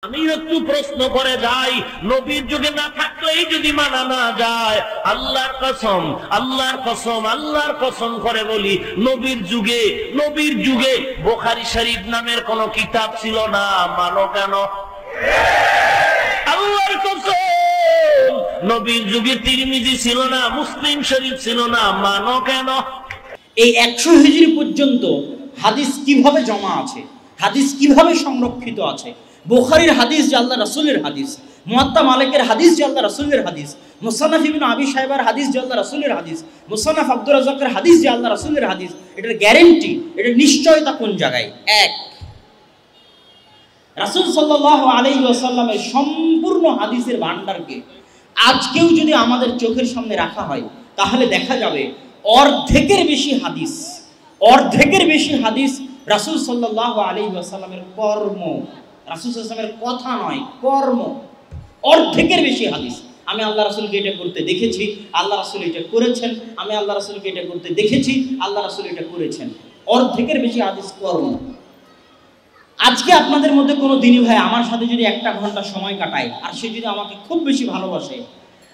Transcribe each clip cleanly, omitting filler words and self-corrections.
আমি একটু প্রশ্ন করে যাই, নবীর যুগে না থাকলেই যদি মানা না যায়, আল্লাহর কসম আল্লাহর কসম আল্লাহর কসম করে বলি, নবীর যুগে বুখারী শরীফ নামের কোন কিতাব ছিল না, মানো কেন? আল্লাহর কসম, নবীর যুগে তিরমিজি ছিল না, মুসলিম শরীফ ছিল না, মানো কেন? এই 100 হিজরি পর্যন্ত হাদিস কিভাবে জমা আছে, হাদিস কিভাবে সংরক্ষিত আছে? বুখারীর হাদিস যে আল্লাহ রাসূলের হাদিস, মুয়াত্তা মালিকের হাদিস যে আল্লাহ রাসূলের হাদিস, মুসান্নাফ ইবনে আবি শাইবার হাদিস যে আল্লাহ রাসূলের হাদিস, মুসান্নাফ আব্দুর রাজ্জাকের হাদিস যে আল্লাহ রাসূলের হাদিস, এটার গ্যারান্টি, এটার নিশ্চয়তা কোন জায়গায়? এক, রাসূল সাল্লাল্লাহু আলাইহি ওয়াসাল্লামের সম্পূর্ণ হাদিসের ভান্ডারকে আজকেও যদি আমাদের চোখের সামনে রাখা হয়, তাহলে দেখা যাবে অর্ধেকের বেশি হাদিস রাসূল সাল্লাল্লাহু আলাইহি ওয়াসাল্লামের কর্ম, রাসূল সাল্লাল্লাহু আলাইহি ওয়াসাল্লামের কথা নয়, কর্ম। অর্ধেকের বেশি হাদিস আমি আল্লাহ রাসূলকে এটা করতে দেখেছি, আল্লাহ রাসূল এটা করেছেন, আমি আল্লাহ রাসূলকে এটা করতে দেখেছি, আল্লাহ রাসূল এটা করেছেন। অর্ধেকের বেশি হাদিস কর্ম। আজকে আপনাদের মধ্যে কোনো দিনী ভাই আমার সাথে যদি 1 ঘন্টা সময় কাটায়, আর সে যদি আমাকে খুব বেশি ভালোবাসে,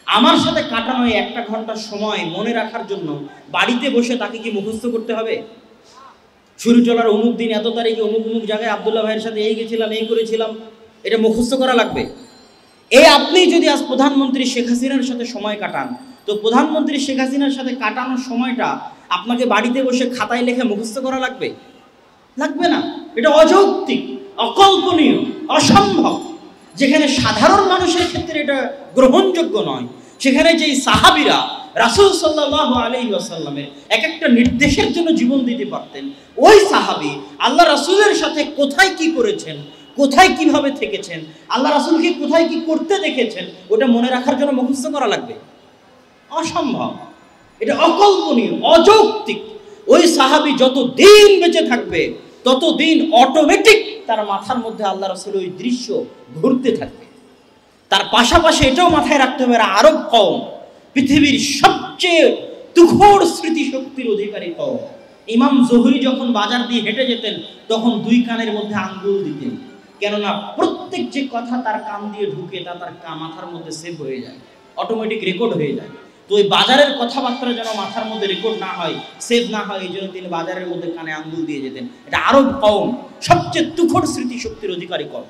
আমার সাথে কাটানো এই 1 ঘন্টা সময় মনে রাখার জন্য বাড়িতে বসে তাকে কি মুখস্থ করতে হবে? শুরু চলার অমুক দিন এত তারিখে অমুক জায়গায় আব্দুল্লাহ ভাইয়ের সাথে এই গেছিলাম, এই করেছিলাম, এটা মুখস্থ করা লাগবে? এই আপনি যদি আজ প্রধানমন্ত্রী শেখ হাসিনার সাথে সময় কাটান, তো প্রধানমন্ত্রী শেখ হাসিনার সাথে কাটানোর সময়টা আপনাকে বাড়িতে বসে খাতায় লিখে মুখস্থ করা লাগবে? লাগবে না। এটা অযৌক্তিক, অকল্পনীয়, অসম্ভব। যেখানে সাধারণ মানুষের ক্ষেত্রে এটা গ্রহণযোগ্য নয়, সেখানে যেই সাহাবীরা রাসূল সাল্লাল্লাহু আলাইহি ওয়াসাল্লামের একটা নির্দেশের জন্য জীবন দিতে পারতেন, ওই সাহাবী আল্লাহ রাসূলের সাথে কোথায় কি করেছেন, কোথায় কিভাবে থেকেছেন, আল্লাহ রাসূলকে কোথায় কি করতে দেখেছেন, ওটা মনে রাখার জন্য মুখস্থ করা লাগবে? অসম্ভব। এটা অকল্পনীয়, অযৌক্তিক। ওই সাহাবী যত দিন বেঁচে থাকবে, ততদিন অটোমেটিক তার মাথার মধ্যে আল্লাহ রাসূলের ওই দৃশ্য ঘুরতে থাকবে। তার পাশাপাশি এটাও মাথায় রাখতে হবে, আরব কওম পৃথিবীর সবচেয়ে তুখোড় স্মৃতিশক্তির অধিকারী কওম। ইমাম জোহরি যখন বাজার দিয়ে হেঁটে যেতেন, তখন 2 কানের মধ্যে আঙ্গুল দিতেন, কেননা প্রত্যেক যে কথা তার কান দিয়ে ঢুকে তা তার মাথার মধ্যে সেভ হয়ে যায়, অটোমেটিক রেকর্ড হয়ে যায়। তো ওই বাজারের কথাবার্তা যেন মাথার মধ্যে রেকর্ড না হয়, সেভ না হয়, এই জন্য তিনি বাজারের মধ্যে কানে আঙ্গুল দিয়ে যেতেন। এটা আরব কওম, সবচেয়ে তুখোড় স্মৃতিশক্তির অধিকারী কওম।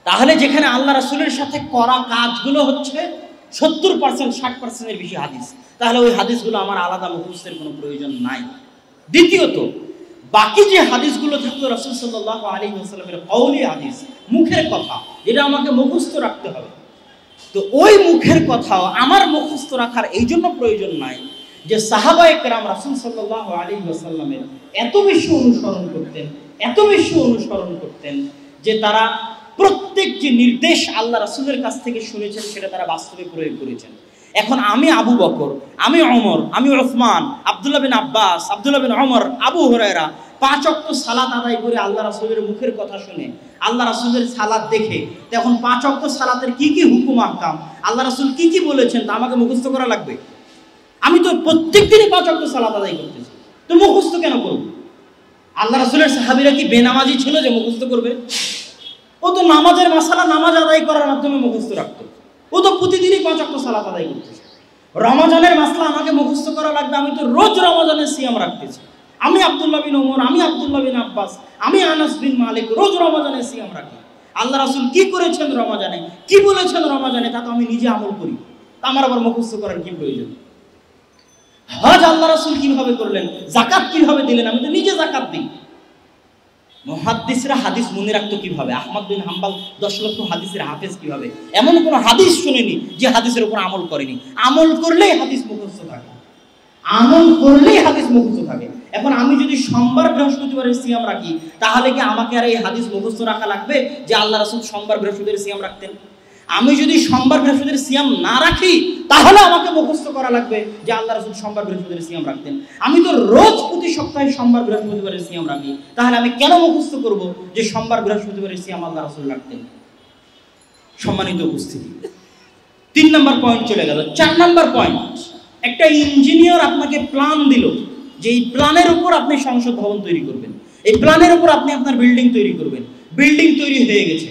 তাহলে যেখানে আল্লাহ রাসূলের সাথে করা কাজগুলো হচ্ছে 70%, 60%-এর বেশি হাদিস, তাহলে ওই হাদিসগুলো আমার আলাদা মুখস্থের কোনো প্রয়োজন নাই। দ্বিতীয়ত, বাকি যে হাদিসগুলো থাকতো রাসূল সাল্লাল্লাহু আলাইহি ওয়াসাল্লামের কওলি হাদিস, মুখের কথা, এটা আমাকে মুখস্থ রাখতে হবে। তো ওই মুখের কথাও আমার মুখস্থ রাখার এই জন্য প্রয়োজন নাই যে সাহাবায়ে কেরাম রাসূল সাল্লাল্লাহু আলাইহি ওয়াসাল্লামের এত বেশি অনুসরণ করতেন যে তারা প্রত্যেক যে নির্দেশ আল্লাহ রাসূলের কাছ থেকে শুনেছেন, সেটা তারা বাস্তবে প্রয়োগ করেছেন। এখন আমি আবু বকর, আমি ওমর, আমি ওসমান, আব্দুল্লাহ বিন আব্বাস, আব্দুল্লাহ বিন ওমর, আবু হুরায়রা 5 ওয়াক্ত সালাত আদায় করে আল্লাহ রাসূলের মুখের কথা শুনে, আল্লাহ রাসূলের সালাত দেখে, তখন 5 ওয়াক্ত সালাতের কি কি হুকুম আহকাম, আল্লাহ রাসূল কি কি বলেছেন, তা আমাকে মুখস্থ করা লাগবে? আমি তো প্রত্যেক দিনই 5 ওয়াক্ত সালাত আদায় করতেছি, তো মুখস্থ কেন করব? আল্লাহ রাসূলের সাহাবীরা কি বেনামাজি ছিল যে মুখস্থ করবে? ও তো নামাজের মাসালা নামাজ আদায় করার মাধ্যমে মুখস্থ রাখতো। ও তো প্রতিদিনই 5 ওয়াক্ত সালাত আদায় করতেছে। রমজানের মাসলা আমাকে মুখস্থ করা লাগবে? আমি তো রোজ রমজানের সিয়াম রাখতেছি। আমি আব্দুল্লাহ বিন ওমর, আমি আব্দুল্লাহ বিন আব্বাস, আমি আনাস বিন মালিক রোজ রমজানের সিয়াম রাখি। আল্লাহ রাসূল কি করেছেন রমজানে, কি বলেছেন রমজানে, তা তো আমি নিজে আমল করি, তা আমার আবার মুখস্থ করার কি প্রয়োজন? হজ আল্লাহ রাসূল কিভাবে করলেন, যাকাত কিভাবে দিলেন, আমি তো নিজে যাকাত দিই। মুহাদ্দিসরা হাদিস মনে রাখতো কিভাবে? আহমদ বিন হাম্বল 10 লক্ষ হাদিসের হাফেজ কিভাবে? এমন কোনো হাদিস শুনেনি যে হাদিসের উপর আমল করেনি। আমল করলেই হাদিস মুখস্থ থাকে, এখন আমি যদি সোমবার বৃহস্পতিবারের সিয়াম রাখি, তাহলে কি আমাকে আর এই হাদিস মুখস্থ রাখা লাগবে যে আল্লাহ রাসূল সোমবার বৃহস্পতিবারের সিয়াম রাখতেন? আমি যদি সোমবার বৃহস্পতিবারের সিয়াম না রাখি, তাহলে আমাকে মুখস্থ করা লাগবে যে আল্লাহ রাসূল সোমবার বৃহস্পতিবারের সিয়াম রাখতেন। আমি তো রোজ প্রতি সপ্তাহে সোমবার বৃহস্পতিবারের সিয়াম রাখি, তাহলে আমি কেন মুখস্থ করব যে সোমবার বৃহস্পতিবারের সিয়াম আল্লাহ রাসূল রাখতেন? সম্মানিত উপস্থিতি, 3 নম্বর পয়েন্ট চলে গেল। 4 নম্বর পয়েন্ট, একটা ইঞ্জিনিয়ার আপনাকে প্ল্যান দিল যে এই প্ল্যানের উপর আপনি সংসদ ভবন তৈরি করবেন, এই প্ল্যানের উপর আপনি আপনার বিল্ডিং তৈরি করবেন। বিল্ডিং তৈরি হয়ে গেছে,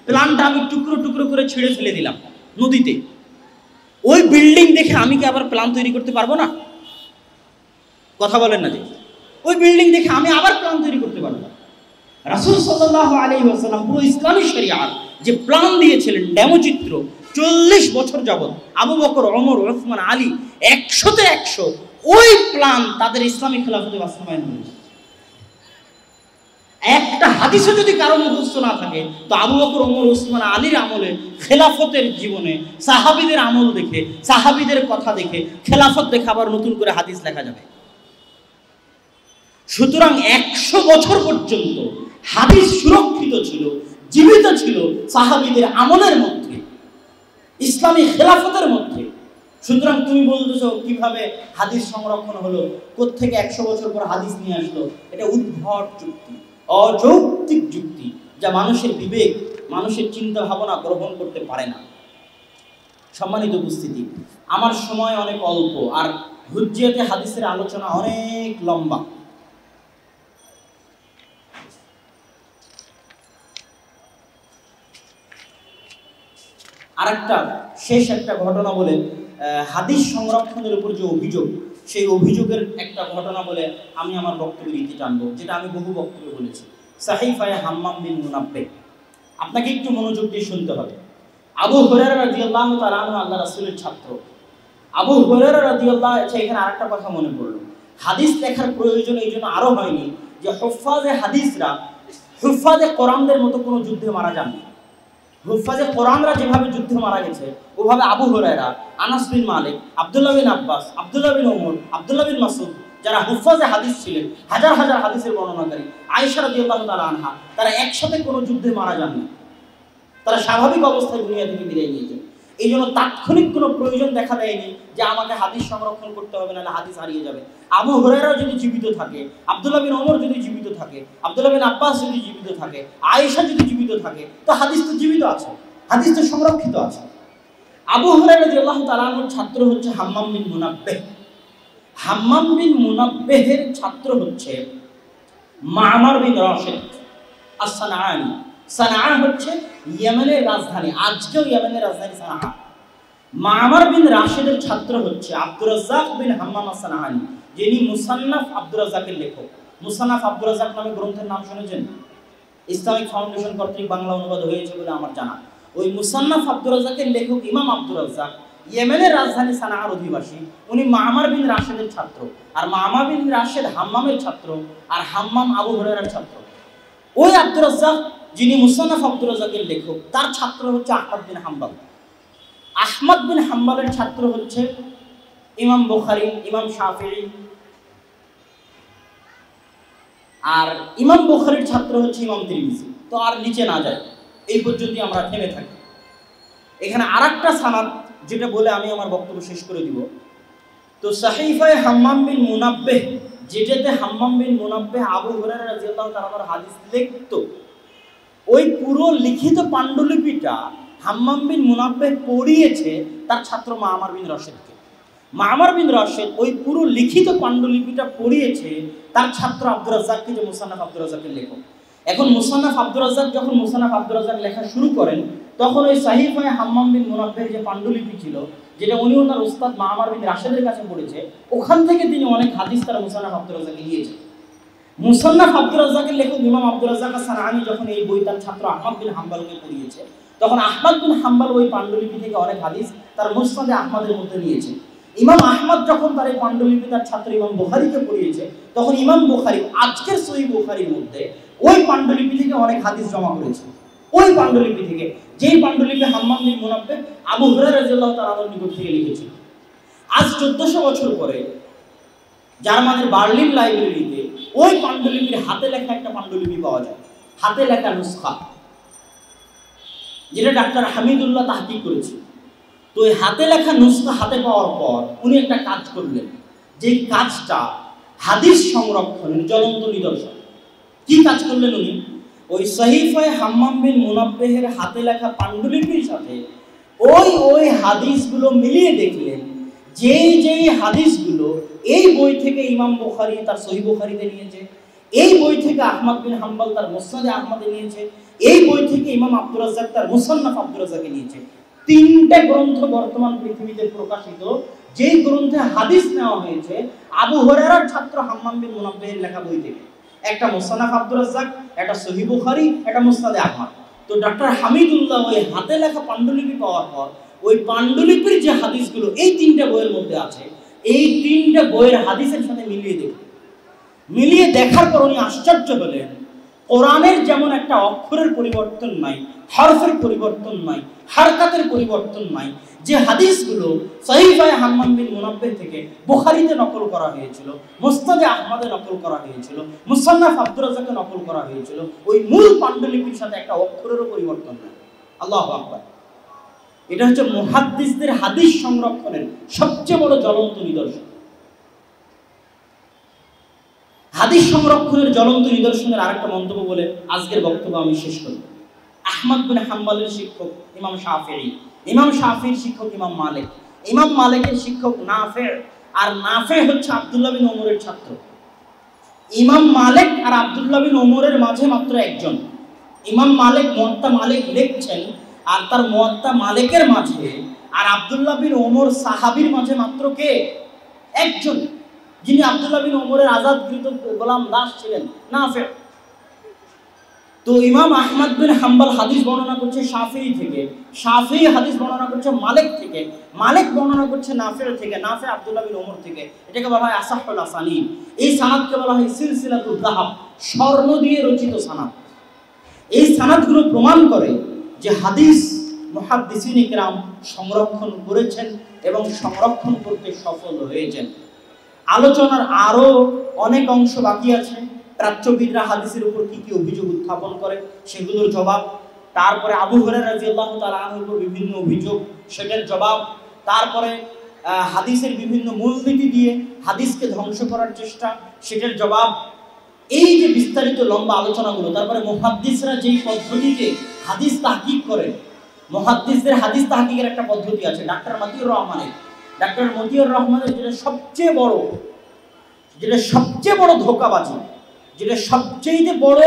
প্ল্যানটা আমি টুকরো টুকরো করে ছিঁড়ে ফেলে দিলাম নদীতে। ওই বিল্ডিং দেখে আমি কি আবার প্ল্যান তৈরি করতে পারবো না? কথা বলেন না যে ওই বিল্ডিং দেখে আমি আবার প্ল্যান তৈরি করতে পারবো না। রাসূল সাল্লাল্লাহু আলাইহি ওয়াসাল্লাম পুরো ইসলামী শরিয়াত যে প্ল্যান দিয়েছিলেন ডেমোচিত্র 40 বছর যাবত আবু বকর, ওমর, উসমান, আলী 100-তে 100 ওই প্ল্যান তাদের ইসলামী খেলাফতে বাস্তবায়ন হয়েছে। একটা হাদিসও যদি কারো মুখস্থ না থাকে তো আবু বকর, ওমর, উসমান, আলীর আমলে খেলাফতের জীবনে সাহাবীদের আমল দেখে, সাহাবীদের কথা দেখে, খেলাফত দেখে আবার নতুন করে হাদিস লেখা যাবে। সুতরাং 100 বছর পর্যন্ত হাদিস সুরক্ষিত ছিল, জীবিত ছিল সাহাবীদের আমলের মধ্যে, ইসলামী খেলাফতের মধ্যে। সুতরাং তুমি বলতেছো কিভাবে হাদিস সংরক্ষণ হলো, কোত্থেকে 100 বছর পর হাদিস নিয়ে আসলো? এটা উদ্ভট যুক্তি, অযৌক্তিক যুক্তি, যা মানুষের বিবেক, মানুষের চিন্তা ভাবনা গ্রহণ করতে পারে না। সম্মানিত উপস্থিতি, আমার সময় অনেক অল্প, আর হুজ্জিয়াতে হাদিসের আলোচনা অনেক লম্বা। আরেকটা শেষ একটা ঘটনা বলে হাদিস সংরক্ষণের উপর যে অভিযোগ, সেই অভিযোগের একটা ঘটনা বলে আমি আমার বক্তব্যের ইতি টানবো, যেটা আমি বহু বক্তব্যে বলেছি। সাহিফায়ে হাম্মাম বিন মুনাব্বিহ, আপনাকে একটু মনোযোগ দিয়ে শুনতে হবে। আবু হুরায়রা রাদিয়াল্লাহু তাআলা আনহু আল্লাহ রাসূলের ছাত্র। আবু হুরায়রা রাদিয়াল্লাহু, আচ্ছা এখানে আরেকটা কথা মনে পড়লো, হাদিস লেখার প্রয়োজন এই জন্য আরো হয়নি যে হুফাজে হাদিসরা হুফাজে কোরআনদের মতো কোনো যুদ্ধে মারা যাননি। হুফাজে কোরআনরা যেভাবে যুদ্ধে মারা গেছে, ওভাবে আবু হুরায়রা, আনাস বিন মালিক, আব্দুল্লাহ বিন আব্বাস, আব্দুল্লাহ বিন ওমর, আব্দুল্লাহ বিন মাসউদ, যারা হুফাজে হাদিস ছিলেন, হাজার হাজার হাদিসের বর্ণনাকারী, আয়েশা রাদিয়াল্লাহু তাআলা আনহা, তারা একসাথে কোনো যুদ্ধে মারা যাননি। তারা স্বাভাবিক অবস্থায় দুনিয়া থেকে বিদায় নিয়েছেন। এই জন্য তাৎক্ষণিক কোনো প্রয়োজন দেখা দেয়নি যে আমাকে হাদিস সংরক্ষণ করতে হবে, নাহলে হাদিস হারিয়ে যাবে। আবু হুরায়রা যদি জীবিত থাকে, আব্দুল্লাহ বিন ওমর যদি জীবিত থাকে, আব্দুল্লাহ বিন আব্বাস যদি জীবিত থাকে, আয়েশা যদি জীবিত থাকে, তো হাদিস তো জীবিত আছে, হাদিস তো সংরক্ষিত আছে। আবু হুরায়রা রাদিয়াল্লাহু তাআলা আনহুর ছাত্র হচ্ছে হাম্মাম বিন মুনাব্বিহ। হাম্মাম বিন মুনাব্বিহের ছাত্র হচ্ছে মা'মার বিন রাশিদ আস-সানআনী। সানআ হচ্ছে ইয়েমেনের রাজধানী, আজকেও ইয়েমেনের রাজধানী সানআ। মা'মার বিন রাশিদের ছাত্র হচ্ছে আব্দুর রাজ্জাক বিন হাম্মাম আস-সানআনী, যিনি মুসান্নাফ আব্দুর রাজ্জাকের লেখক। মুসান্নাফ আব্দুর রাজ্জাক নামে গ্রন্থের নাম শুনেছেন? ইসলামিক ফাউন্ডেশন কর্তৃক বাংলা অনুবাদ হয়েছে বলে আমার জানা। ওই মুসান্নাফ আব্দুর রাজ্জাকের লেখক ইমাম আব্দুর রাজ্জাক ইয়েমেনের রাজধানী সানআর অধিবাসী। উনি মা'মার বিন রাশিদের ছাত্র, আর মা'মার বিন রাশিদ হাম্মামের ছাত্র, আর হাম্মাম আবু হুরায়রার ছাত্র। ওই আব্দুর রাজ্জাক যিনি মুসান্নাফ আব্দুর রাজ্জাকের লেখক, তার ছাত্র হচ্ছে আহমদ বিন হাম্বল। আহমদ বিন হাম্বলের ছাত্র হচ্ছে ইমাম বুখারী, ইমাম শাফিঈ, আর ইমাম বুখারীর ছাত্র হচ্ছে ইমাম তিরমিজি। তো আর নিচে না যায়, এই পর্যন্ত আমরা থেমে থাকি। এখানে আরেকটা সানাদ যেটা বলে আমি আমার বক্তব্য শেষ করে দিব। তো সাহিফায়ে হাম্মাম বিন মুনাব্বিহ, যেটাতে হাম্মাম বিন মুনাব্বিহ আবু হুরায়রা রাদিয়াল্লাহু তাআলার হাদিস লিখত, ওই পুরো লিখিত পাণ্ডুলিপিটা হাম্মাম বিন মুনাব্বিহ পড়িয়েছে তার ছাত্র মা'মার বিন রাশিদকে। মা'মার বিন রাশিদ ওই পুরো লিখিত পাণ্ডুলিপিটা পড়িয়েছে তার ছাত্র আব্দুর রাজ্জাককে, যে মুসান্নাফ আব্দুর রাজ্জাকের লেখক। এখন মুসান্নাফ আব্দুর রাজ্জাক যখন মুসান্নাফ আব্দুর রাজ্জাক লেখা শুরু করেন, তখন ওই সাহিফায়ে হাম্মাম বিন মুনাব্বিহের যে পাণ্ডুলিপি ছিল, যেটা উনি ওনার উস্তাদ মা'মার বিন রাশিদের কাছে পড়েছে, ওখান থেকে তিনি অনেক হাদিস তার মুসান্নাফ আব্দুর রাজ্জাকে নিয়েছেন। মুসান্নাফ আব্দুর রাজ্জাকের লেখক ইমাম আব্দুর রাজ্জাক আস-সানআনী যখন এই বই তার ছাত্র আহমদ বিন হাম্বলকে পড়িয়েছে, তখন আহমদ বিন হাম্বল ওই পাণ্ডুলিপি থেকে অনেক হাদিস তার মুসনাদে আহমদের মধ্যে নিয়েছে। ইমাম আহমদ যখন তার এই পাণ্ডুলিপি তার ছাত্র ইমাম বুখারীকে পড়িয়েছে, তখন ইমাম বুখারী আজকের সহিহ বুখারীর মধ্যে ওই পাণ্ডুলিপি থেকে অনেক হাদিস জমা করেছে। ওই পাণ্ডুলিপি থেকে, যেই পাণ্ডুলিপি হাম্মাম বিন মুনাব্বিহ আবু হুরায়রা রাদিয়াল্লাহু তাআলা আনহুর নিকট থেকে লিখেছিল। আজ 1400 বছর পরে জার্মানির বার্লিন লাইব্রেরিতে ওই পাণ্ডুলিপির হাতে লেখা একটা পাণ্ডুলিপি পাওয়া যায়, হাতে লেখা নুসখা, যেটা ডাক্তার হামিদুল্লাহ তাহকিক করেছে। তো এই হাতে লেখা নুসখা হাতে পাওয়ার পর উনি একটা কাজ করলেন, যে কাজটা হাদিস সংরক্ষণের জ্বলন্ত নিদর্শন। কি কাজ করলেন উনি? ওই সাহিফায়ে হাম্মাম বিন মুনাব্বিহের হাতে লেখা পাণ্ডুলিপির সাথে ওই হাদিসগুলো মিলিয়ে দেখলেন, যেই হাদিসগুলো এই বই থেকে ইমাম বুখারী তার সহিহ বুখারীতে নিয়েছে, এই বই থেকে আহমদ বিন হাম্বল তার মুসনাদে আহমদে নিয়েছে, এই বই থেকে ইমাম আব্দুর রাজ্জাক তার মুসান্নাফ আব্দুর রাজ্জাকে নিয়েছে। 3টে গ্রন্থ বর্তমান পৃথিবীতে প্রকাশিত, যেই গ্রন্থে হাদিস নেওয়া হয়েছে আবু হুরায়রার ছাত্র হাম্মাম বিন মুনাব্বিহের লেখা বই থেকে। একটা মুসান্নাফ আব্দুর রাজ্জাক, একটা সহিহ বুখারী, একটা মুসনাদে আহমদ। তো ডক্টর হামিদুল্লাহ ওই হাতে লেখা পাণ্ডুলিপি পাওয়ার পর ওই পাণ্ডুলিপির যে হাদিসগুলো এই 3টে বইয়ের মধ্যে আছে, এই 3টে বইয়ের হাদিসের সাথে মিলিয়ে দেখার পর উনি আশ্চর্য হলেন, কোরআনের যেমন একটা অক্ষরের পরিবর্তন নাই, হরফের পরিবর্তন নাই, হারকাতের পরিবর্তন নাই, যে হাদিসগুলো সহিহ হাম্মাম বিন মুনাব্বিহ থেকে বুখারীতে নকল করা হয়েছিল, মুসনাদে আহমদে নকল করা হয়েছিল, মুসান্নাফ আব্দুর রাজ্জাকে নকল করা হয়েছিল, ওই মূল পাণ্ডুলিপির সাথে একটা অক্ষরেরও পরিবর্তন নাই। আল্লাহু আকবার। এটা হচ্ছে মুহাদ্দিসদের হাদিস সংরক্ষণের সবচেয়ে বড় জ্বলন্ত নিদর্শন। হাদিস সংরক্ষণের জ্বলন্ত নিদর্শনের আরেকটা মন্তব্য বলে আজকের বক্তব্য আমি শেষ করি। আহমদ বিন হাম্বলের শিক্ষক ইমাম শাফিঈ, ইমাম শাফিঈর শিক্ষক ইমাম মালিক, ইমাম মালিকের শিক্ষক নাফে, আর নাফে হচ্ছে আব্দুল্লাহ বিন ওমরের ছাত্র। ইমাম মালিক আর আব্দুল্লাহ বিন ওমরের মাঝে মাত্র একজন। ইমাম মালিক মুয়াত্তা মালিক লিখছেন, আর তার মুয়াত্তা মালিকের মাঝে আর আব্দুল্লাহ বিন ওমর সাহাবীর মাঝে মাত্র কে? একজন, যিনি আব্দুল্লাহ বিন ওমরের আজাদকৃত গোলাম দাস ছিলেন, নাফে। তো ইমাম আহমদ বিন হাম্বল হাদিস বর্ণনা করছে শাফিঈ থেকে, শাফিঈ হাদিস বর্ণনা করছে মালিক থেকে, মালিক বর্ণনা করছে নাফে থেকে, নাফে আব্দুল্লাহ বিন ওমর থেকে। এটাকে বলা হয় আসাহুল আসানিদ। এই সানাদকে বলা হয় সিলসিলাতুল যাহাব, স্বর্ণ দিয়ে রচিত সানাদ। এই সানাদগুলো প্রমাণ করে যে হাদিস মুহাদ্দিসিনে কিরাম সংরক্ষণ করেছেন এবং সংরক্ষণ করতে সফল হয়েছেন। আলোচনার আরো অনেক অংশ বাকি আছে। প্রাচ্যবিদরা হাদিসের উপর কি কি অভিযোগ উত্থাপন করে সেগুলোর জবাব, তারপরে আবু হুরায়রা রাদিয়াল্লাহু তাআলা আনহুর উপর বিভিন্ন অভিযোগ সেটার জবাব, তারপরে হাদিসের বিভিন্ন মূলনীতি দিয়ে হাদিসকে ধ্বংস করার চেষ্টা সেটার জবাব। এই যে বিস্তারিত লম্বা আলোচনাগুলো, তারপরে মুহাদ্দিসরা যেই পদ্ধতিতে হাদিস তাহকিক করে, মুহাদ্দিসদের হাদিস তাহকিকের একটা পদ্ধতি আছে ডাক্তার মতিউর রহমানের। ডাক্তার মতিউর রহমানের যেটা সবচেয়ে বড় ধোঁকাবাজি, যেটা সবচেয়ে বড়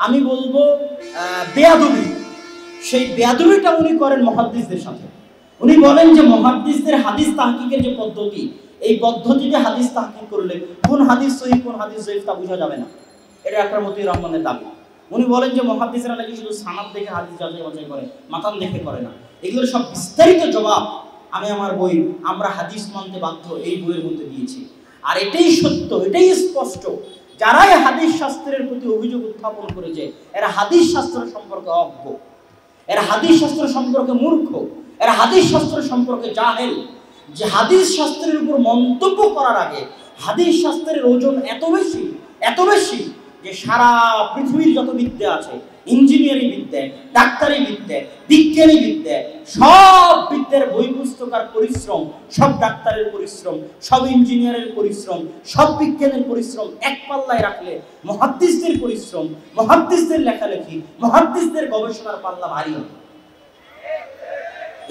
আমি বলবো বেয়াদবি, সেই বেয়াদবিটা উনি করেন মুহাদ্দিসদের সাথে। উনি বলেন যে মুহাদ্দিসদের হাদিস তাহকিকের যে পদ্ধতি, এই পদ্ধতিতে হাদিস তাহকিক করলে কোন হাদিস সহিহ কোন হাদিস যঈফ তা বোঝা যাবে না। এটা ডাক্তার মতিউর রহমানের দাবি। উনি বলেন যে মুহাদ্দিসরা নাকি শুধু সানাদ দেখে হাদিস যাচাই বাছাই করে, মাতান দেখে করে না। এগুলোর সব বিস্তারিত জবাব আমি আমার বই আমরা হাদিস মানতে বাধ্য এই বইয়ের মধ্যে দিয়েছি। আর এটাই সত্য, এটাই স্পষ্ট, যারাই হাদিস শাস্ত্রের প্রতি অভিযোগ উত্থাপন করেছে এরা হাদিস শাস্ত্র সম্পর্কে অজ্ঞ, এরা হাদিস শাস্ত্র সম্পর্কে মূর্খ, এরা হাদিস শাস্ত্র সম্পর্কে জাহেল। যে হাদিস শাস্ত্রের উপর মন্তব্য করার আগে হাদিস শাস্ত্রের ওজন এত বেশি যে সারা পৃথিবীর যত বিদ্যা আছে, ইঞ্জিনিয়ারিং বিদ্যা, ডাক্তারি বিদ্যা, বিজ্ঞানী বিদ্যা, সব বিদ্যার বই পুস্তকার পরিশ্রম, সব ডাক্তারের পরিশ্রম, সব ইঞ্জিনিয়ারের পরিশ্রম, সব বিজ্ঞানের পরিশ্রম এক পাল্লায় রাখলে মুহাদ্দিসদের পরিশ্রম, মুহাদ্দিসদের লেখালেখি, মুহাদ্দিসদের গবেষণার পাল্লা ভারী হবে।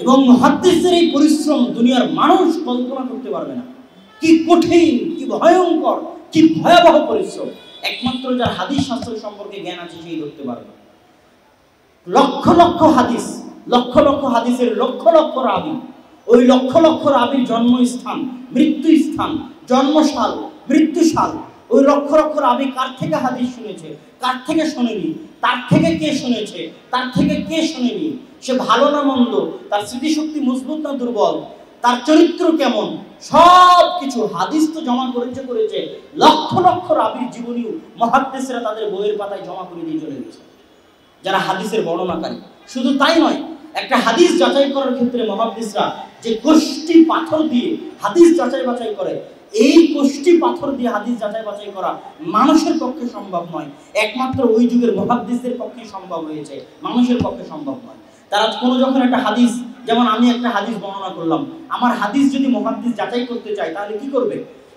এবং মুহাদ্দিসদের এই পরিশ্রম দুনিয়ার মানুষ কল্পনা করতে পারবে না। কি কঠিন, কি ভয়ঙ্কর, কি ভয়াবহ পরিশ্রম। একমাত্র যার হাদিস শাস্ত্র সম্পর্কে জ্ঞান আছে সেই ধরতে পারবে। লক্ষ লক্ষ হাদিস, লক্ষ লক্ষ হাদিসের লক্ষ লক্ষ রাবি, ওই লক্ষ লক্ষ রাবির জন্মস্থান, মৃত্যুস্থান, জন্মসাল, মৃত্যুসাল, ওই লক্ষ লক্ষ রাবি কার থেকে হাদিস শুনেছে, কার থেকে শোনেনি, তার থেকে কে শুনেছে, তার থেকে কে শোনেনি, সে ভালো না মন্দ, তার স্মৃতিশক্তি মজবুত না দুর্বল, তার চরিত্র কেমন, সব কিছু হাদিস তো জমা করেছে। লক্ষ লক্ষ রাবির জীবনীও মুহাদ্দিসরা তাদের বইয়ের পাতায় জমা করে দিয়ে চলে গেছে, যারা হাদিসের বর্ণনাকারী। শুধু তাই নয়, একটা হাদিস যাচাই করার ক্ষেত্রে মুহাদ্দিসরা যে কোষ্ঠী পাথর দিয়ে হাদিস যাচাই বাছাই করে, এই কোষ্ঠী পাথর দিয়ে হাদিস যাচাই বাছাই করা মানুষের পক্ষে সম্ভব নয়। একমাত্র ওই যুগের মুহাদ্দিসদের পক্ষে সম্ভব হয়েছে, মানুষের পক্ষে সম্ভব নয়। তারা যখন একটা হাদিস, যেমন আমি একটা হাদিস বর্ণনা করলাম, আমার হাদিস যদি মুহাদ্দিস যাচাই করতে চায় তাহলে কি করবে?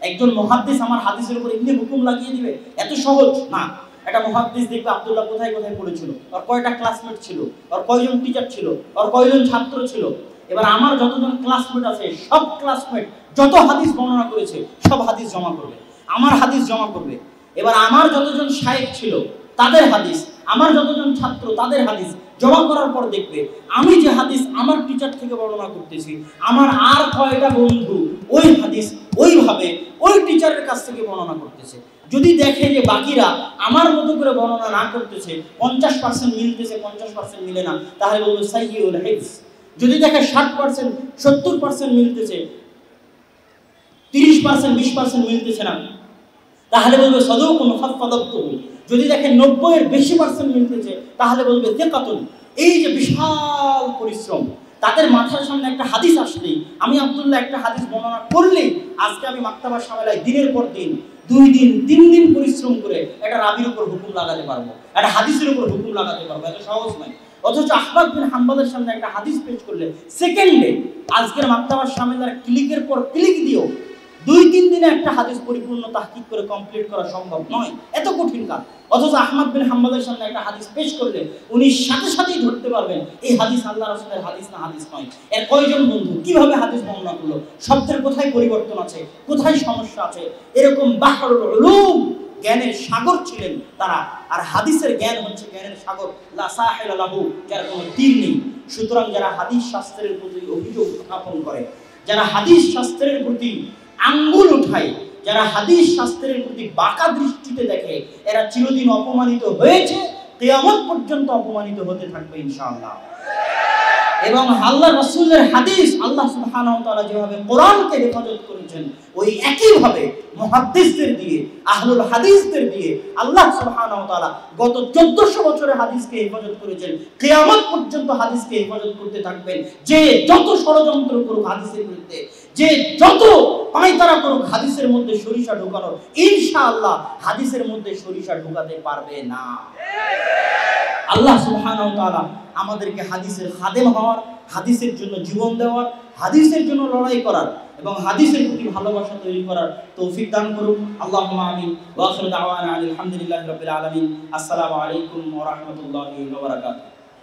একজন মুহাদ্দিস আমার হাদিসের উপর এমনি হুকুম লাগিয়ে দিবে? এত সহজ না। একটা মুহাদ্দিস দেখবে আব্দুল্লাহ কোথায় কোথায় পড়েছিল, আর কয়টা ক্লাসমেট ছিল, আর কয়জন টিচার ছিল, আর কয়জন ছাত্র ছিল। এবার আমার যতজন ক্লাসমেট আছে সব ক্লাসমেট যত হাদিস বর্ণনা করেছে সব হাদিস জমা করবে, আমার হাদিস জমা করবে। এবার আমার যতজন শায়েখ ছিল তাদের হাদিস, আমার যতজন ছাত্র তাদের হাদিস জমা করার পর দেখবে আমি যে হাদিস আমার টিচার থেকে বর্ণনা করতেছি, আমার আর কয়টা বন্ধু ওই হাদিস ওইভাবে ওই টিচারের কাছ থেকে বর্ণনা করতেছে। যদি দেখে যে বাকিরা আমার মতো করে বর্ণনা না করতেছে, 50% মিলতেছে 50% মিলে না, তাহলে বলবো সাইয়্যুল হিফজ। যদি দেখে 60% 70% মিলতেছে, 30% 20% মিলতেছে না, তাহলে বলবে সাদুকুন খাফফাদাতুহু। যদি দেখে 90 এর বেশি পার্সেন্ট মিলতেছে, তাহলে বলবে সিকাতুন। এই যে বিশাল পরিশ্রম, তাদের মাথার সামনে একটা হাদিস আসলেই, আমি আব্দুল্লাহ একটা হাদিস বর্ণনা করলেই আজকে আমি মাক্তাবার সামেলায় দিনের পর দিন 2 দিন 3 দিন পরিশ্রম করে একটা রাবির উপর হুকুম লাগাতে পারবো, একটা হাদিসের উপর হুকুম লাগাতে পারবো, এত সহজ নয়। অথচ আহমদ বিন হাম্বলের সামনে একটা হাদিস পেশ করলে সেকেন্ডে আজকের মাক্তাবার সামেলার ক্লিকের পর ক্লিক দিও 2-3 দিনে একটা হাদিস পরিপূর্ণ তাহকিক করে কমপ্লিট করা সম্ভব নয়, এত কঠিন কাজ। অথচ আহমদ বিন হাম্বলের সামনে একটা হাদিস পেশ করলে উনি সাথে সাথেই ধরতে পারবেন এই হাদিস আল্লাহ রাসূলের হাদিস না হাদিস নয়। এর কয়জন বন্ধু কিভাবে হাদিস বর্ণনা করলো, শব্দের কোথায় পরিবর্তন আছে, কোথায় সমস্যা আছে, এরকম বাহরুল উলুম জ্ঞানের সাগর ছিলেন তারা। আর হাদিসের জ্ঞান হচ্ছে জ্ঞানের সাগর, লা সাহিলা লাহু, যার কোনো তীর নেই। সুতরাং যারা হাদিস শাস্ত্রের প্রতি অভিযোগ উত্থাপন করে, যারা হাদিস শাস্ত্রের প্রতি আঙ্গুল উঠায়, যারা হাদিস শাস্ত্রের প্রতি বাঁকা দৃষ্টিতে দেখে, এরা চিরদিন অপমানিত হয়েছে, কিয়ামত পর্যন্ত অপমানিত হতে থাকবে ইনশাআল্লাহ। এবং আল্লাহ রাসূলের হাদিস, আল্লাহ সুবহানাহু ওয়া তাআলা যেভাবে কোরআনকে হেফাজত করেছেন, ওই একই ভাবে মুহাদ্দিসদের দিয়ে, আহলুল হাদিসদের দিয়ে আল্লাহ সুবহানাহু ওয়া তাআলা গত 1400 বছরের হাদিসকে হেফাজত করেছেন। কিয়ামত পর্যন্ত হাদিসকে হেফাজত করতে থাকবেন। যে যত ষড়যন্ত্র করুক হাদিসের বিরুদ্ধে, যে যত পায়তারা করুক হাদিসের মধ্যে সরিষা ঢোকানোর, ইনশাআল্লাহ হাদিসের মধ্যে সরিষা ঢোকাতে পারবে না। আল্লাহ সুবহানাহু ওয়া তাআলা আমাদেরকে হাদিসের খাদেম হওয়ার, হাদিসের জন্য জীবন দেওয়ার, হাদিসের জন্য লড়াই করার এবং হাদিসের প্রতি ভালোবাসা তৈরি করার তৌফিক দান করুন। আল্লাহুম্মা আমিন। ওয়া আখিরু দাওয়ানা আলহামদুলিল্লাহি রাব্বিল আলামিন। আসসালামু আলাইকুম ওয়া রাহমাতুল্লাহি ওয়া বারাকাতুহু।